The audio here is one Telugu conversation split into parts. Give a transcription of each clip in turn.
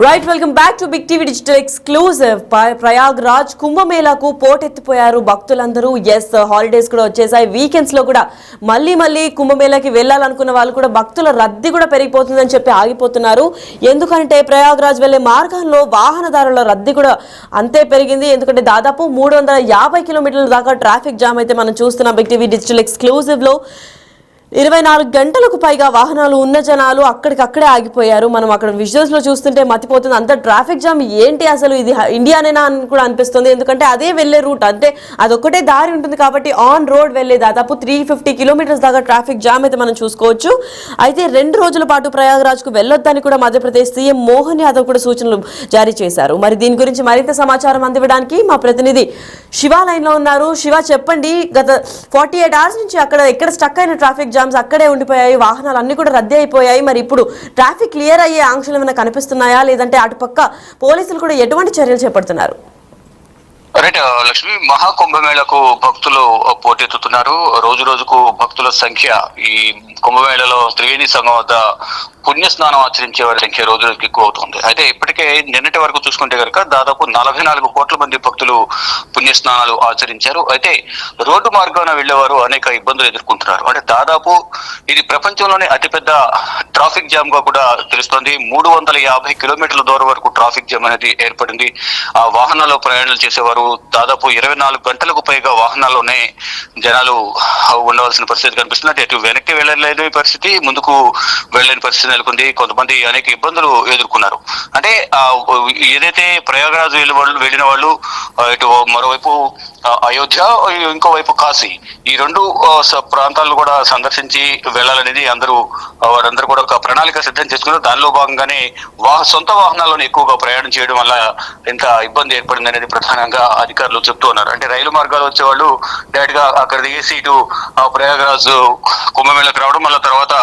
Right welcome back to big TV digital exclusive. Prayagraj కుంభమేళాకు పోటెత్తిపోయారు భక్తులందరూ. ఎస్, హాలిడేస్ కూడా వచ్చేసాయి. వీకెండ్స్ లో కూడా మళ్ళీ కుంభమేళాకి వెళ్ళాలనుకున్న వాళ్ళు కూడా భక్తుల రద్దీ కూడా పెరిగిపోతుందని చెప్పి ఆగిపోతున్నారు. ఎందుకంటే ప్రయాగ్రాజ్ వెళ్లే మార్గంలో వాహనదారుల రద్దీ కూడా అంతే పెరిగింది. ఎందుకంటే దాదాపు 350 కిలోమీటర్ల దాకా ట్రాఫిక్ జామ్ అయితే మనం చూస్తున్నాం. బిగ్ టీవీ డిజిటల్ ఎక్స్క్లూజివ్ లో 24 గంటలకు పైగా వాహనాలు ఉన్న జనాలు అక్కడికక్కడే ఆగిపోయారు. మనం అక్కడ విజువల్స్ లో చూస్తుంటే మతిపోతుంది. అంత ట్రాఫిక్ జామ్ ఏంటి, అసలు ఇది ఇండియానేనా అని కూడా అనిపిస్తుంది. ఎందుకంటే అదే వెళ్లే రూట్, అంటే అదొక్కటే దారి ఉంటుంది కాబట్టి ఆన్ రోడ్ వెళ్లే దాదాపు 350 కిలోమీటర్స్ దాకా ట్రాఫిక్ జామ్ అయితే మనం చూసుకోవచ్చు. అయితే 2 రోజుల పాటు ప్రయాగ్రాజ్ కు వెళ్లొద్దని కూడా మధ్యప్రదేశ్ సీఎం మోహన్ యాదవ్ కూడా సూచనలు జారీ చేశారు. మరి దీని గురించి మరింత సమాచారం అందివ్వడానికి మా ప్రతినిధి శివ లైన్ లో ఉన్నారు. శివ, చెప్పండి, గత 48 అవర్స్ నుంచి అక్కడ ఎక్కడ స్టక్ అయిన ట్రాఫిక్ జామ్స్ అక్కడే ఉండిపోయాయి, వాహనాలు అన్ని కూడా రద్దీ అయిపోయాయి. మరి ఇప్పుడు ట్రాఫిక్ క్లియర్ అయ్యే ఆంక్షలు ఏమైనా కనిపిస్తున్నాయా, లేదంటే అటుపక్క పోలీసులు కూడా ఎటువంటి చర్యలు చేపడుతున్నారు? రైట్ లక్ష్మి, మహాకుంభమేళకు భక్తులు పోటెత్తుతున్నారు. రోజు రోజుకు భక్తుల సంఖ్య ఈ కుంభమేళలో త్రివేణి సంఘం వద్ద పుణ్యస్నానం ఆచరించే వారి సంఖ్య రోజు రోజుకి ఎక్కువ అవుతుంది. అయితే ఇప్పటికే నిన్నటి వరకు చూసుకుంటే కనుక దాదాపు 44 కోట్ల మంది భక్తులు పుణ్యస్నానాలు ఆచరించారు. అయితే రోడ్డు మార్గాన వెళ్లేవారు అనేక ఇబ్బందులు ఎదుర్కొంటున్నారు. అంటే దాదాపు ఇది ప్రపంచంలోనే అతిపెద్ద ట్రాఫిక్ జామ్ గా కూడా తెలుస్తోంది. 350 కిలోమీటర్ల దూరం వరకు ట్రాఫిక్ జామ్ అనేది ఏర్పడింది. ఆ వాహనాల్లో ప్రయాణాలు చేసేవారు దాదాపు 24 గంటలకు పైగా వాహనాల్లోనే జనాలు ఉండవలసిన పరిస్థితి కనిపిస్తుంది. అంటే ఎటు వెనక్కి వెళ్ళలేని పరిస్థితి, ముందుకు వెళ్ళలేని పరిస్థితి నెలకొంది. కొంతమంది అనేక ఇబ్బందులు ఎదుర్కొన్నారు. అంటే ఏదైతే ప్రయాగరాజ్ వెళ్ళిన వాళ్ళు ఇటు మరోవైపు అయోధ్య, ఇంకోవైపు కాశీ, ఈ 2 ప్రాంతాలను కూడా సందర్శించి వెళ్లాలనేది వారందరూ కూడా ఒక ప్రణాళిక సిద్ధం చేసుకున్నారు. దానిలో భాగంగానే సొంత వాహనాలను ఎక్కువగా ప్రయాణం చేయడం వల్ల ఎంత ఇబ్బంది ఏర్పడింది అనేది ప్రధానంగా అధికారులు చెప్తూ ఉన్నారు. అంటే రైలు మార్గాలు వచ్చేవాళ్ళు డైరెక్ట్ గా అక్కడ దిగేసి ఇటు ప్రయాగరాజ్ కుంభమేళకు రావడం, మళ్ళీ తర్వాత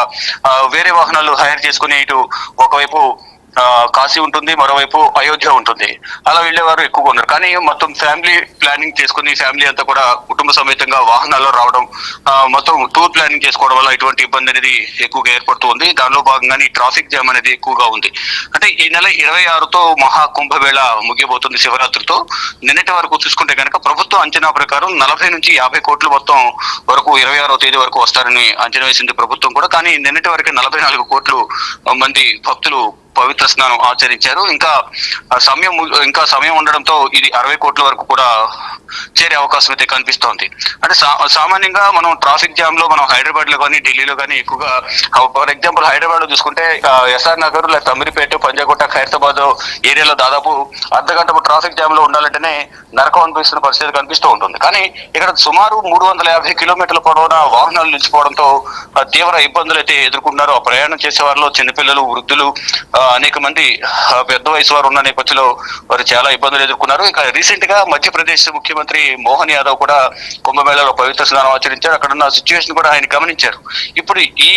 వేరే వాహనాలు హైర్ చేసుకుని ఇటు ఒకవైపు కాశీ ఉంటుంది, మరోవైపు అయోధ్య ఉంటుంది, అలా వెళ్లేవారు ఎక్కువగా ఉన్నారు. కానీ మొత్తం ఫ్యామిలీ ప్లానింగ్ చేసుకుని ఫ్యామిలీ అంతా కూడా కుటుంబ సమేతంగా వాహనాల్లో రావడం, మొత్తం టూర్ ప్లానింగ్ చేసుకోవడం వల్ల ఇటువంటి ఇబ్బంది అనేది ఎక్కువగా ఏర్పడుతూ ఉంది. దానిలో భాగంగానే ట్రాఫిక్ జామ్ అనేది ఎక్కువగా ఉంది. అంటే ఈ నెల 26తో మహాకుంభమేళ ముగియబోతుంది, శివరాత్రితో. నిన్నటి వరకు చూసుకుంటే కనుక ప్రభుత్వం అంచనా ప్రకారం 40 నుంచి 50 కోట్లు మొత్తం వరకు 26వ తేదీ వరకు వస్తారని అంచనా వేసింది ప్రభుత్వం కూడా. కానీ నిన్నటి వరకే 44 కోట్లు మంది భక్తులు పవిత్ర స్నానం ఆచరించారు. ఇంకా సమయం ఉండడంతో ఇది 60 కోట్ల వరకు కూడా చేరే అవకాశం అయితే కనిపిస్తోంది. అంటే సామాన్యంగా మనం ట్రాఫిక్ జామ్ లో మనం హైదరాబాద్ లో కానీ ఢిల్లీలో కానీ ఎక్కువగా, ఫర్ ఎగ్జాంపుల్ హైదరాబాద్ లో చూసుకుంటే ఎస్ఆర్ నగర్ లేదా తమిరిపేట, పంజాగుట్ట, ఖైరతాబాద్ ఏరియాలో దాదాపు అర్ధగంట ట్రాఫిక్ జామ్ లో ఉండాలంటేనే నరకం అనిపిస్తున్న పరిస్థితి కనిపిస్తూ ఉంటుంది. కానీ ఇక్కడ సుమారు 350 కిలోమీటర్ల పొడవున వాహనాలు నిలిచిపోవడంతో తీవ్ర ఇబ్బందులు అయితే ఎదుర్కొంటున్నారు. ఆ ప్రయాణం చేసే వారిలో చిన్నపిల్లలు, వృద్ధులు, అనేక మంది పెద్ద వయసు వారు ఉన్న నేపథ్యంలో వారు చాలా ఇబ్బందులు ఎదుర్కొన్నారు. ఇక రీసెంట్ గా మధ్యప్రదేశ్ ముఖ్యమంత్రి మోహన్ యాదవ్ కూడా కుంభమేళలో పవిత్ర స్నానం ఆచరించారు. అక్కడ ఉన్న సిచ్యువేషన్ కూడా ఆయన గమనించారు. ఇప్పుడు ఈ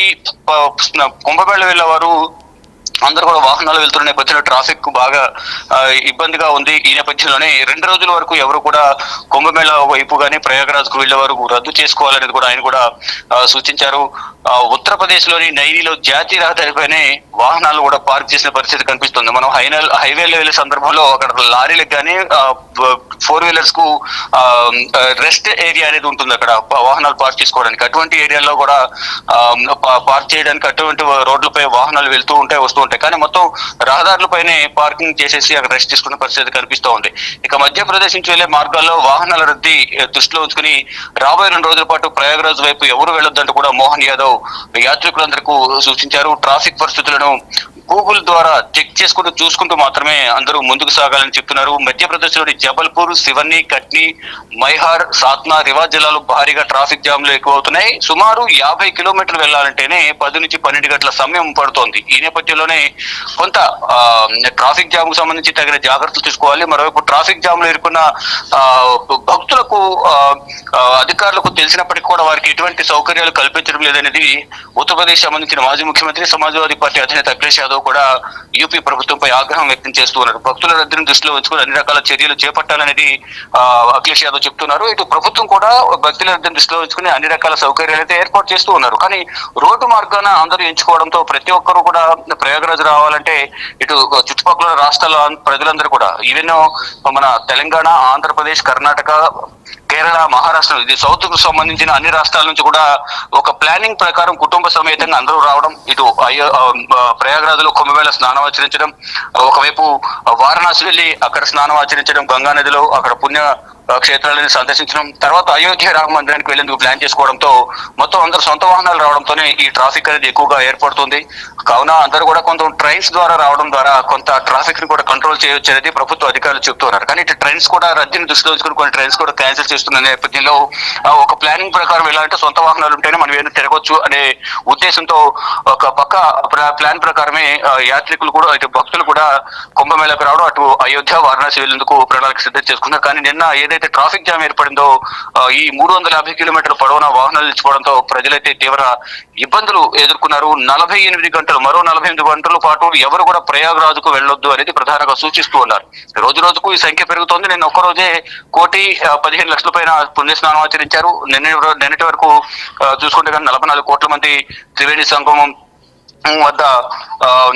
కుంభమేళ వెళ్ళేవారు అందరూ కూడా వాహనాలు వెళ్తున్న నేపథ్యంలో ట్రాఫిక్ బాగా ఇబ్బందిగా ఉంది. ఈ నేపథ్యంలోనే 2 రోజుల వరకు ఎవరు కూడా కుంభమేళ వైపు కానీ ప్రయాగరాజ్ కు వెళ్లే వరకు రద్దు చేసుకోవాలనేది కూడా ఆయన కూడా సూచించారు. ఉత్తరప్రదేశ్ లోని నైనీలో జాతీయ రహదారిపైనే వాహనాలు కూడా పార్క్ చేసిన పరిస్థితి కనిపిస్తుంది. మనం హైవేలో వెళ్లే సందర్భంలో అక్కడ లారీలకు కానీ 4 వీలర్స్ కు రెస్ట్ ఏరియా అనేది ఉంటుంది అక్కడ వాహనాలు పార్క్ చేసుకోవడానికి. అటువంటి ఏరియాలో కూడా పార్క్ చేయడానికి అటువంటి రోడ్లపై వాహనాలు వెళ్తూ ఉంటాయి, వస్తూ ఉంటాయి. కానీ మొత్తం రహదారులపైనే పార్కింగ్ చేసేసి అక్కడ రెస్ట్ తీసుకునే పరిస్థితి కనిపిస్తూ ఉంది. ఇక మధ్యప్రదేశ్ నుంచి వెళ్లే మార్గాల్లో వాహనాల రద్దీ దృష్టిలో ఉంచుకుని రాబోయే 2 రోజుల పాటు ప్రయాగరాజ్ వైపు ఎవరు వెళ్లొద్దంటూ కూడా మోహన్ యాదవ్ యాత్రికులందరికీ సూచించారు. ట్రాఫిక్ పరిస్థితులను గూగుల్ ద్వారా చెక్ చేసుకుంటూ చూసుకుంటూ మాత్రమే అందరూ ముందుకు సాగాలని చెప్తున్నారు. మధ్యప్రదేశ్ లోని జబల్పూర్, సివన్ని, కట్నీ, మైహార్, సాత్నా, రివాజ్ జిల్లాలో భారీగా ట్రాఫిక్ జామ్ లు ఎక్కువ అవుతున్నాయి. సుమారు 50 కిలోమీటర్లు వెళ్లాలంటేనే 10 నుంచి 12 గంటల సమయం పడుతోంది. ఈ నేపథ్యంలోనే కొంత ట్రాఫిక్ జామ్ కు సంబంధించి తగిన జాగ్రత్తలు తీసుకోవాలి. మరోవైపు ట్రాఫిక్ జామ్ లో ఇరుక్కున్న భక్తులకు అధికారులకు తెలిసినప్పటికీ కూడా వారికి ఎటువంటి సౌకర్యాలు కల్పించడం లేదనేది ఉత్తరప్రదేశ్ సంబంధించిన మాజీ ముఖ్యమంత్రి, సమాజ్వాదీ పార్టీ అధినేత అఖిలేష్ యాదవ్ కూడా యూపీ ప్రభుత్వంపై ఆగ్రహం వ్యక్తం చేస్తూ ఉన్నారు. భక్తుల రద్దీని దృష్టిలో ఉంచుకుని అన్ని రకాల చర్యలు చేపట్టాలనేది అఖిలేష్ యాదవ్ చెప్తున్నారు. ఇటు ప్రభుత్వం కూడా భక్తుల రద్దీని దృష్టిలో ఉంచుకుని అన్ని రకాల సౌకర్యాలు అయితే ఏర్పాటు చేస్తూ ఉన్నారు. కానీ రోడ్డు మార్గాన అందరూ ఎంచుకోవడంతో ప్రతి ఒక్కరు కూడా ప్రయాగరాజ్ రావాలంటే ఇటు చుట్టుపక్కల రాష్ట్రాల ప్రజలందరూ కూడా ఈవెన్ మన తెలంగాణ, ఆంధ్రప్రదేశ్, కర్ణాటక, కేరళ, మహారాష్ట్ర, ఇది సౌత్ కు సంబంధించిన అన్ని రాష్ట్రాల నుంచి కూడా ఒక ప్లానింగ్ ప్రకారం కుటుంబ సమేతంగా అందరూ రావడం, ఇటు ప్రయాగరాజ్ లో కుంభమేళ స్నానం ఆచరించడం, ఒకవైపు వారణాసి వెళ్లి అక్కడ స్నానం ఆచరించడం, గంగా నదిలో అక్కడ పుణ్య క్షేత్రాలను సందర్శించడం, తర్వాత అయోధ్య రామ మందిరానికి వెళ్లేందుకు ప్లాన్ చేసుకోవడంతో మొత్తం అందరూ సొంత వాహనాలు రావడంతోనే ఈ ట్రాఫిక్ అనేది ఎక్కువగా ఏర్పడుతుంది. కావున అందరూ కూడా కొంత ట్రైన్స్ ద్వారా రావడం ద్వారా కొంత ట్రాఫిక్ ని కూడా కంట్రోల్ చేయొచ్చు అనేది ప్రభుత్వ అధికారులు చెప్తున్నారు. కానీ ఇటు ట్రైన్స్ కూడా రద్దీని దృష్టిలో ఉంచుకుని కొన్ని ట్రైన్స్ కూడా క్యాన్సిల్ చేస్తున్న నేపథ్యంలో ఒక ప్లానింగ్ ప్రకారం వెళ్ళాలంటే సొంత వాహనాలు ఉంటేనే మనం ఏదైనా తిరగొచ్చు అనే ఉద్దేశంతో ఒక పక్క ప్లాన్ ప్రకారమే యాత్రికులు కూడా ఇటు భక్తులు కూడా కుంభమేళకు రావడం, అటు అయోధ్య, వారణాసి వెళ్లేందుకు ప్రణాళిక సిద్ధం చేసుకున్నారు. కానీ నిన్న ఏదైతే ట్రాఫిక్ జామ్ ఏర్పడిందో ఈ 350 కిలోమీటర్ల పొడవున వాహనాలు నిలిచిపోవడంతో ప్రజలైతే తీవ్ర ఇబ్బందులు ఎదుర్కొన్నారు. 48 గంటలు, మరో 48 గంటల పాటు ఎవరు కూడా ప్రయాగరాజ్కు వెళ్ళొద్దు అనేది ప్రధానంగా సూచిస్తూ ఉన్నారు. రోజు రోజుకు ఈ సంఖ్య పెరుగుతోంది. నిన్న ఒక్కరోజే 1,15,00,000 పైన పుణ్యస్నానం ఆచరించారు. నిన్నటి వరకు చూసుకుంటే కానీ 44 కోట్ల మంది త్రివేణి సంగమం వద్ద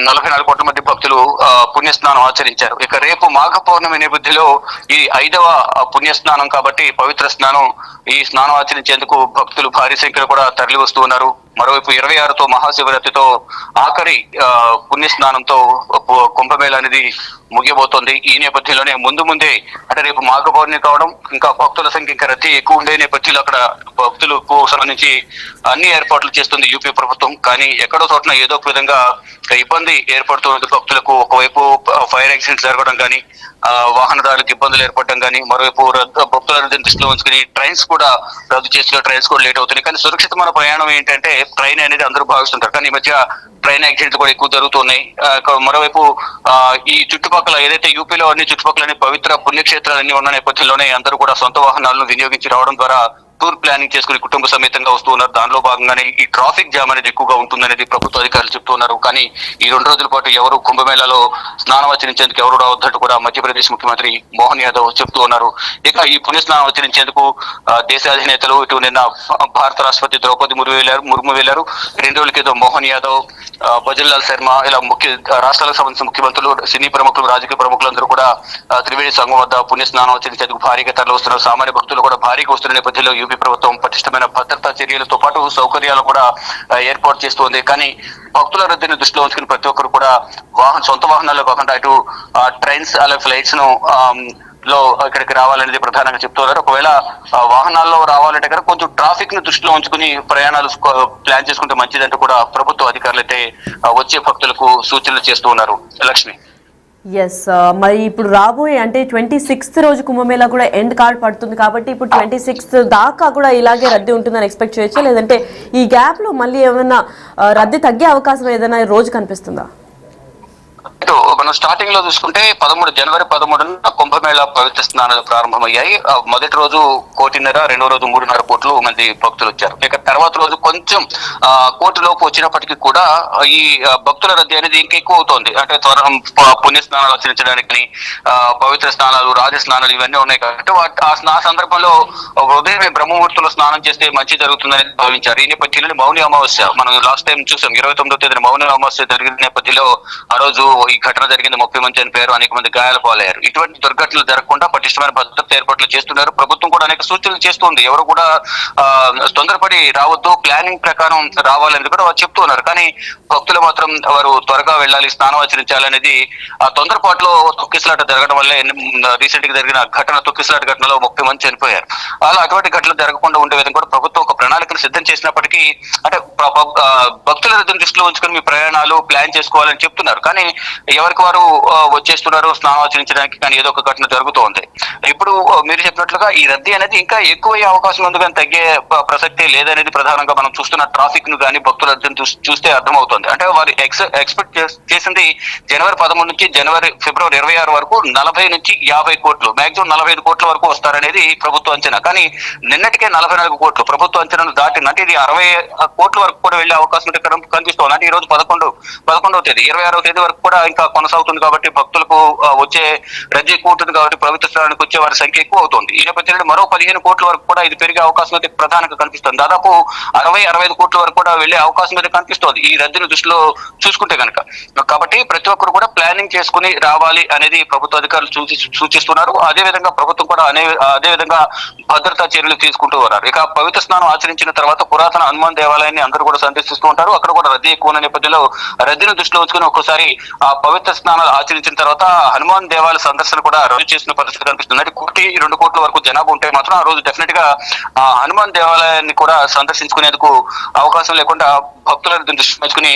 44 కోట్ల మంది భక్తులు పుణ్యస్నానం ఆచరించారు. ఇక రేపు మాఘ పౌర్ణమి నేపథ్యంలో ఈ 5వ పుణ్యస్నానం కాబట్టి పవిత్ర స్నానం, ఈ స్నానం ఆచరించేందుకు భక్తులు భారీ సంఖ్యలో కూడా తరలి వస్తూ ఉన్నారు. మరోవైపు 26తో మహాశివరాత్రితో ఆఖరి పుణ్యస్నానంతో కుంభమేళ అనేది ముగియబోతోంది. ఈ నేపథ్యంలోనే ముందే అంటే రేపు మాఘ పౌర్ణమి కావడం, ఇంకా భక్తుల సంఖ్య ఇంకా రద్దీ ఎక్కువ ఉండే నేపథ్యంలో అక్కడ భక్తులకు సంబంధించి అన్ని ఏర్పాట్లు చేస్తుంది యూపీ ప్రభుత్వం. కానీ ఎక్కడో చోట్ల ఏదో ఒక విధంగా ఇబ్బంది ఏర్పడుతుంది భక్తులకు. ఒకవైపు ఫైర్ యాక్సిడెంట్స్ జరగడం కానీ, వాహనదారులకు ఇబ్బందులు ఏర్పడడం కానీ, మరోవైపు భక్తుల రద్దీని దృష్టిలో ఉంచుకుని ట్రైన్స్ కూడా రద్దు చేసిన ట్రైన్స్ కూడా లేట్ అవుతున్నాయి. కానీ సురక్షితమైన ప్రయాణం ఏంటంటే ట్రైన్ అనేది అందరూ భావిస్తుంటారు. కానీ ఈ మధ్య ట్రైన్ యాక్సిడెంట్లు కూడా ఎక్కువ జరుగుతున్నాయి. మరోవైపు ఈ చుట్టుపక్కల ఏదైతే యూపీలో అన్ని చుట్టుపక్కల పవిత్ర పుణ్యక్షేత్రాలన్నీ ఉన్న నేపథ్యంలోనే అందరూ కూడా సొంత వాహనాలను వినియోగించి రావడం ద్వారా టూర్ ప్లానింగ్ చేసుకుని కుటుంబ సమేతంగా వస్తూ ఉన్నారు. దానిలో భాగంగానే ఈ ట్రాఫిక్ జామ్ అనేది ఎక్కువగా ఉంటుందనేది ప్రభుత్వ అధికారులు చెప్తున్నారు. కానీ ఈ 2 రోజుల పాటు ఎవరు కుంభమేళాలో స్నానం ఆచరించేందుకు ఎవరు రావద్దంటూ కూడా మధ్యప్రదేశ్ ముఖ్యమంత్రి మోహన్ యాదవ్ చెప్తూ ఉన్నారు. ఇక ఈ పుణ్యస్నానం ఆచరించేందుకు దేశ అధినేతలు ఇటు నిన్న భారత రాష్ట్రపతి ద్రౌపది ముర్ము వెళ్లారు. 2 రోజుల క్రితం మోహన్ యాదవ్, భజన్ లాల్ శర్మ, ఇలా రాష్ట్రాలకు సంబంధించిన ముఖ్యమంత్రులు, సినీ ప్రముఖులు, రాజకీయ ప్రముఖులందరూ కూడా త్రివేణి సంగమం వద్ద పుణ్యస్నానం ఆచరించేందుకు భారీగా తరలి వస్తున్నారు. సామాన్య భక్తులు కూడా భారీగా వస్తున్న నేపథ్యంలో యూపీ ప్రభుత్వం పటిష్టమైన భద్రతా చర్యలతో పాటు సౌకర్యాలు కూడా ఏర్పాటు చేస్తుంది. కానీ భక్తుల రద్దీని దృష్టిలో ఉంచుకుని ప్రతి ఒక్కరు కూడా సొంత వాహనాల్లో కాకుండా ఇటు ట్రైన్స్ అలాగే ఫ్లైట్స్ ను లో ఇక్కడికి రావాలనేది ప్రధానంగా చెప్తున్నారు. ఒకవేళ వాహనాల్లో రావాలంటే కనుక కొంచెం ట్రాఫిక్ ను దృష్టిలో ఉంచుకుని ప్రయాణాలు ప్లాన్ చేసుకుంటే మంచిదంటూ కూడా ప్రభుత్వ అధికారులు అయితే వచ్చే భక్తులకు సూచనలు చేస్తూ ఉన్నారు. లక్ష్మి, ఎస్, మరి ఇప్పుడు రాబోయే అంటే 26th రోజు కుంభమేళా కూడా ఎండ్ కార్డ్ పడుతుంది కాబట్టి ఇప్పుడు 26th దాకా కూడా ఇలాగే రద్దీ ఉంటుందని ఎక్స్పెక్ట్ చేయొచ్చా, లేదంటే ఈ గ్యాప్ లో మళ్ళీ ఏమైనా రద్దీ తగ్గే అవకాశం ఏదైనా రోజు కనిపిస్తుందా? మనం స్టార్టింగ్ లో చూసుకుంటే జనవరి 13న కుంభమేళా పవిత్ర స్నానాలు ప్రారంభమయ్యాయి. మొదటి రోజు 1,500,000, రెండో రోజు 3.5 కోట్లు మంది భక్తులు వచ్చారు. ఇక తర్వాత రోజు కొంచెం కోటిలోపు వచ్చినప్పటికీ కూడా ఈ భక్తుల రద్దీ అనేది ఇంకెక్కువ అవుతోంది. అంటే పుణ్య స్నానాలు ఆచరించడానికి పవిత్ర స్నానాలు, రాజ స్నానాలు ఇవన్నీ ఉన్నాయి కాబట్టి ఆ సందర్భంలో ఉదయమే బ్రహ్మముహూర్తంలో స్నానం చేస్తే మంచి జరుగుతుందని భావించారు. ఈ నేపథ్యంలో మౌని అమావాస్య మనం లాస్ట్ టైం చూసాం. 29వ తేదీన మౌని అమావాస్య జరిగిన నేపథ్యంలో ఆ రోజు ఈ ఘటన జరిగింది. 30 మంది చనిపోయారు, అనేక మంది గాయాల పాలయ్యారు. ఇటువంటి దుర్ఘటనలు జరగకుండా పటిష్టమైన భద్రత ఏర్పాట్లు చేస్తున్నారు. ప్రభుత్వం కూడా అనేక సూచనలు చేస్తుంది. ఎవరు కూడా తొందరపడి రావద్దు, ప్లానింగ్ ప్రకారం రావాలని కూడా వారు చెప్తున్నారు. కానీ భక్తులు మాత్రం వారు త్వరగా వెళ్ళాలి, స్నానం ఆచరించాలనేది ఆ తొందరపాటులో తొక్కిసలాట జరగడం వల్లే రీసెంట్ గా జరిగిన తొక్కిసలాట ఘటనలో 30 మంది చనిపోయారు. అలా అటువంటి ఘటనలు జరగకుండా ఉండే విధంగా కూడా ప్రభుత్వం ఒక ప్రణాళికను సిద్ధం చేసినప్పటికీ అంటే భక్తుల దృష్టిలో ఉంచుకొని మీ ప్రయాణాలు ప్లాన్ చేసుకోవాలని చెప్తున్నారు. కానీ ఎవరికి వారు వచ్చేస్తున్నారు స్నానం ఆచరించడానికి, కానీ ఏదో ఒక ఘటన జరుగుతోంది. ఇప్పుడు మీరు చెప్పినట్లుగా ఈ రద్దీ అనేది ఇంకా ఎక్కువయ్యే అవకాశం ఉంది, కానీ తగ్గే ప్రసక్తే లేదనేది ప్రధానంగా మనం చూస్తున్న ట్రాఫిక్ ను కానీ భక్తుల రద్దీని చూస్తే అర్థమవుతుంది. అంటే వారు ఎక్స్పెక్ట్ చేసింది జనవరి 13 నుంచి ఫిబ్రవరి 26 వరకు 40 నుంచి 50 కోట్లు, మాక్సిమం 45 కోట్ల వరకు వస్తారనేది ప్రభుత్వ అంచనా. కానీ నిన్నటికే 44 కోట్లు ప్రభుత్వ అంచనాను దాటింది. అంటే ఇది 60 కోట్ల వరకు కూడా వెళ్లే అవకాశం కనిపిస్తోంది. అంటే ఈ రోజు 11వ తేదీ, 26వ తేదీ వరకు కూడా ఇంకా కొనసాగుతుంది కాబట్టి భక్తులకు వచ్చే రద్దీ ఎక్కువ ఉంటుంది కాబట్టి పవిత్ర స్థలానికి వచ్చే వారి సంఖ్య ఎక్కువ అవుతుంది. ఈ నేపథ్యంలో మరో 15 కోట్ల వరకు కూడా ఇది పెరిగే అవకాశం అయితే ప్రధానంగా కనిపిస్తుంది. దాదాపు 60-65 కోట్ల వరకు కూడా వెళ్లే అవకాశం అయితే కనిపిస్తోంది ఈ రద్దీని దృష్టిలో చూసుకుంటే కనుక. కాబట్టి ప్రతి ఒక్కరు కూడా ప్లానింగ్ చేసుకుని రావాలి అనేది ప్రభుత్వ అధికారులు సూచిస్తున్నారు. అదే విధంగా ప్రభుత్వం కూడా అదే విధంగా భద్రతా చర్యలు తీసుకుంటూ ఉన్నారు. ఇక పవిత్ర స్నానం ఆచరించిన తర్వాత పురాతన హనుమాన్ దేవాలయాన్ని అందరూ కూడా సందర్శిస్తూ ఉంటారు. అక్కడ కూడా రద్దీ ఎక్కువ ఉన్న నేపథ్యంలో రద్దీని దృష్టిలో ఉంచుకుని ఒక్కోసారి ఆ పవిత్ర స్నానాలు ఆచరించిన తర్వాత హనుమాన్ దేవాలయ సందర్శన కూడా రద్దు చేసిన పరిస్థితి కనిపిస్తుంది. అంటే 1-2 కోట్ల వరకు జనాభా ఉంటే మాత్రం ఆ రోజు డెఫినెట్ గా హనుమాన్ దేవాలయాన్ని కూడా సందర్శించుకునేందుకు అవకాశం లేకుండా భక్తులను దృష్టి ఉంచుకుని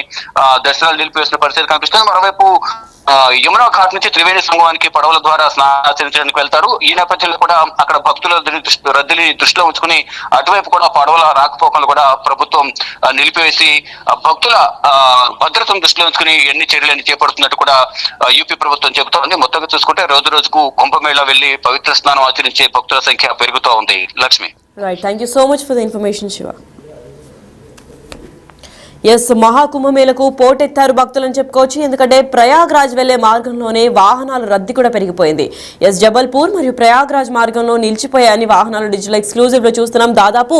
దర్శనాలు నిలిపివేసిన పరిస్థితి కనిపిస్తుంది. మరోవైపు యమునా ఘాట్ నుంచి త్రివేణి సంగమానికి పడవల ద్వారా స్నానాచరించడానికి వెళ్తారు. ఈ నేపథ్యంలో కూడా అక్కడ భక్తుల రద్దీని దృష్టిలో ఉంచుకుని అటువైపు కూడా పడవల రాకపోకలు కూడా ప్రభుత్వం నిలిపివేసి భక్తుల భద్రతను దృష్టిలో ఉంచుకుని ఎన్ని చర్యలు చేపడుతున్నట్టు కూడా యూపీ ప్రభుత్వం చెబుతోంది. మొత్తంగా చూసుకుంటే రోజు రోజుకు కుంభమేళా వెళ్లి పవిత్ర స్నానం ఆచరించే భక్తుల సంఖ్య పెరుగుతూ ఉంది. Lakshmi. Right, thank you so much for the information Shiva. Yes, మహాకుంభమేళకు పోటెత్తారు భక్తులని చెప్పుకోవచ్చు. ఎందుకంటే ప్రయాగ్రాజ్ వెళ్లే మార్గంలోనే వాహనాల రద్దీ కూడా పెరిగిపోయింది. ఎస్, జబల్పూర్ మరియు ప్రయాగ్రాజ్ మార్గంలో నిలిచిపోయాయని వాహనాలు డిజిటల్ ఎక్స్క్లూజివ్ లో చూస్తున్నాం. దాదాపు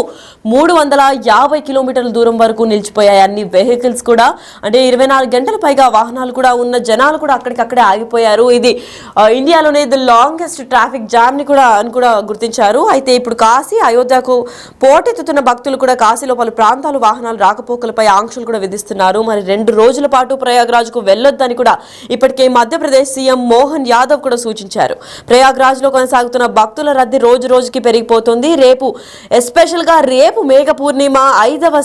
350 కిలోమీటర్ల దూరం వరకు నిలిచిపోయాయి అన్ని వెహికల్స్ కూడా. అంటే 24 గంటల పైగా వాహనాలు కూడా ఉన్న జనాలు కూడా అక్కడికక్కడే ఆగిపోయారు. ఇది ఇండియాలోనే ది లాంగెస్ట్ ట్రాఫిక్ జామ్ ని కూడా గుర్తించారు. అయితే ఇప్పుడు కాశీ అయోధ్యకు పోటెత్తుతున్న భక్తులు కూడా కాశీలో పలు ప్రాంతాలు వాహనాలు రాకపోకలపై ఆంక్షలు కూడా విధిస్తున్నారు. మరి 2 రోజుల పాటు ప్రయాగ్రాజ్ కు వెళ్లొద్దని కూడా ఇప్పటికే మధ్యప్రదేశ్ సీఎం మోహన్ యాదవ్ కూడా సూచించారు. ప్రయాగ్రాజ్ లో కొనసాగుతున్న భక్తుల రద్దీ రోజు రోజుకి పెరిగిపోతుంది. ఎస్పెషల్ గా రేపు మేఘ పూర్ణిమ 5వ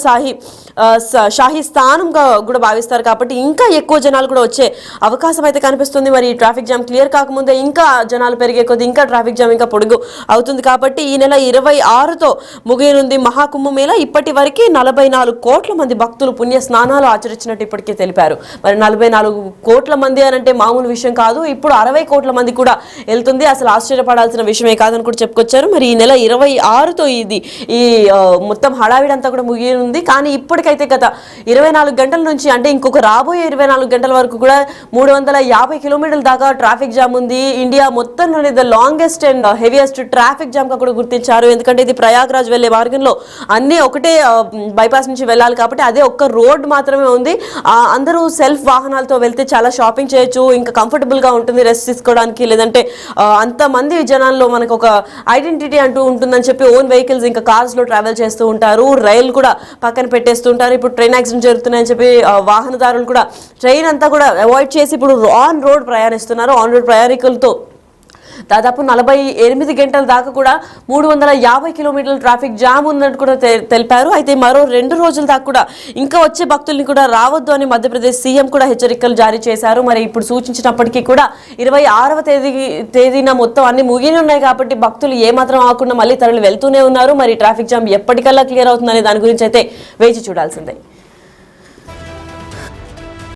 షాహీ స్థానంగా కూడా భావిస్తారు కాబట్టి ఇంకా ఎక్కువ జనాలు కూడా వచ్చే అవకాశం అయితే కనిపిస్తుంది. మరి ఈ ట్రాఫిక్ జామ్ క్లియర్ కాకముందే ఇంకా జనాలు పెరిగే కొద్ది ఇంకా ట్రాఫిక్ జామ్ ఇంకా పొడుగు అవుతుంది. కాబట్టి ఈ నెల 26తో ముగియనుంది మహాకుంభమేళా. ఇప్పటి వరకు 44 కోట్ల మంది భక్తులు పుణ్య స్నానాలు ఆచరించినట్టు ఇప్పటికే తెలిపారు. మరి 44 కోట్ల మంది అని అంటే మామూలు విషయం కాదు. ఇప్పుడు 60 కోట్ల మంది కూడా వెళ్తుంది. అసలు ఆశ్చర్యపడాల్సిన విషయమే కాదని కూడా చెప్పుకొచ్చారు. మరి ఈ నెల 26తో ఈ మొత్తం హడావిడంతా కూడా ముగియనుంది. కానీ ఇప్పటికైతే గత 24 గంటల నుంచి అంటే ఇంకొక రాబోయే 24 గంటల వరకు కూడా 350 కిలోమీటర్ల దాకా ట్రాఫిక్ జామ్ ఉంది. ఇండియా మొత్తంలోనే the longest and heaviest traffic jam గా కూడా గుర్తించారు. ఎందుకంటే ఇది ప్రయాగ్రాజ్ వెళ్లే మార్గంలో అన్ని ఒకటే బైపాస్ నుంచి వెళ్ళాలి కాబట్టి అదే ఒక్క రోడ్ మాత్రమే ఉంది. అందరూ సెల్ఫ్ వాహనాలతో వెళ్తే చాలా షాపింగ్ చేయొచ్చు, ఇంకా కంఫర్టబుల్ గా ఉంటుంది రెస్ట్ తీసుకోవడానికి. లేదంటే అంతమంది జనాల్లో మనకు ఒక ఐడెంటిటీ అంటూ ఉంటుందని చెప్పి ఓన్ వెహికల్స్ ఇంకా కార్స్ లో ట్రావెల్ చేస్తూ ఉంటారు. రైలు కూడా పక్కన పెట్టేస్తుంటారు. ఇప్పుడు ట్రైన్ యాక్సిడెంట్ జరుగుతున్నాయని చెప్పి వాహనదారులు కూడా ట్రైన్ అంతా కూడా అవాయిడ్ చేసి ఇప్పుడు ఆన్ రోడ్ ప్రయాణిస్తున్నారు. ఆన్ రోడ్ ప్రయాణికులతో దాదాపు 48 గంటల దాకా కూడా 350 కిలోమీటర్ల ట్రాఫిక్ జామ్ ఉన్నట్టు కూడా తెలిపారు. అయితే మరో 2 రోజుల దాకా కూడా ఇంకా వచ్చే భక్తుల్ని కూడా రావద్దు అని మధ్యప్రదేశ్ సీఎం కూడా హెచ్చరికలు జారీ చేశారు. మరి ఇప్పుడు సూచించినప్పటికీ కూడా 26వ తేదీన మొత్తం అన్ని ముగిని ఉన్నాయి కాబట్టి భక్తులు ఏమాత్రం ఆకుండా మళ్ళీ తరలి వెళ్తూనే ఉన్నారు. మరి ట్రాఫిక్ జామ్ ఎప్పటికల్లా క్లియర్ అవుతుందనే దాని గురించి అయితే వేచి చూడాల్సిందే.